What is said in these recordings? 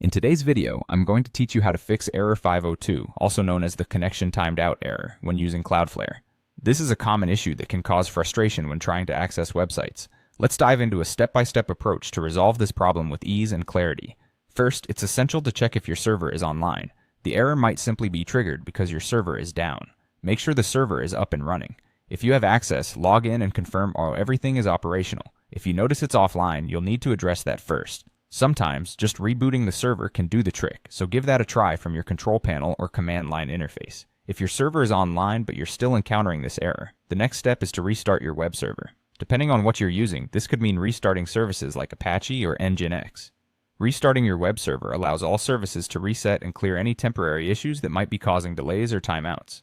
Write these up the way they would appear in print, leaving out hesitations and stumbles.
In today's video, I'm going to teach you how to fix error 502, also known as the connection timed out error, when using Cloudflare. This is a common issue that can cause frustration when trying to access websites. Let's dive into a step-by-step approach to resolve this problem with ease and clarity. First, it's essential to check if your server is online. The error might simply be triggered because your server is down. Make sure the server is up and running. If you have access, log in and confirm everything is operational. If you notice it's offline, you'll need to address that first. Sometimes, just rebooting the server can do the trick, so give that a try from your control panel or command line interface. If your server is online but you're still encountering this error, the next step is to restart your web server. Depending on what you're using, this could mean restarting services like Apache or Nginx. Restarting your web server allows all services to reset and clear any temporary issues that might be causing delays or timeouts.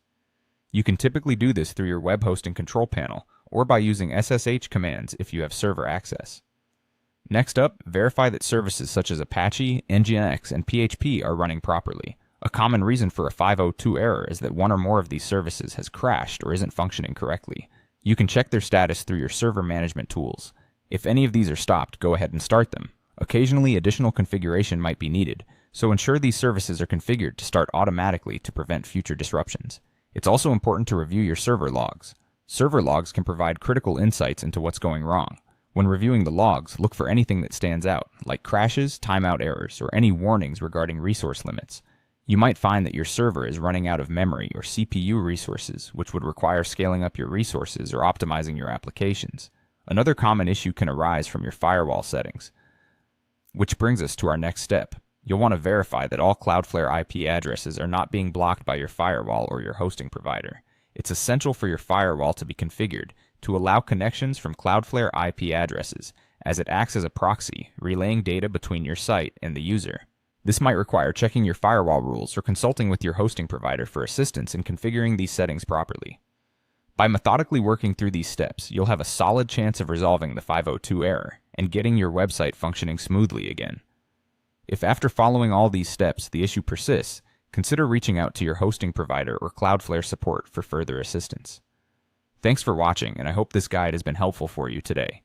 You can typically do this through your web hosting control panel or by using SSH commands if you have server access. Next up, verify that services such as Apache, Nginx, and PHP are running properly. A common reason for a 502 error is that one or more of these services has crashed or isn't functioning correctly. You can check their status through your server management tools. If any of these are stopped, go ahead and start them. Occasionally, additional configuration might be needed, so ensure these services are configured to start automatically to prevent future disruptions. It's also important to review your server logs. Server logs can provide critical insights into what's going wrong. When reviewing the logs, look for anything that stands out, like crashes, timeout errors, or any warnings regarding resource limits. You might find that your server is running out of memory or CPU resources, which would require scaling up your resources or optimizing your applications. Another common issue can arise from your firewall settings, which brings us to our next step. You'll want to verify that all Cloudflare IP addresses are not being blocked by your firewall or your hosting provider. It's essential for your firewall to be configured to allow connections from Cloudflare IP addresses, as it acts as a proxy, relaying data between your site and the user. This might require checking your firewall rules or consulting with your hosting provider for assistance in configuring these settings properly. By methodically working through these steps, you'll have a solid chance of resolving the 502 error and getting your website functioning smoothly again. If after following all these steps the issue persists, consider reaching out to your hosting provider or Cloudflare support for further assistance. Thanks for watching, and I hope this guide has been helpful for you today.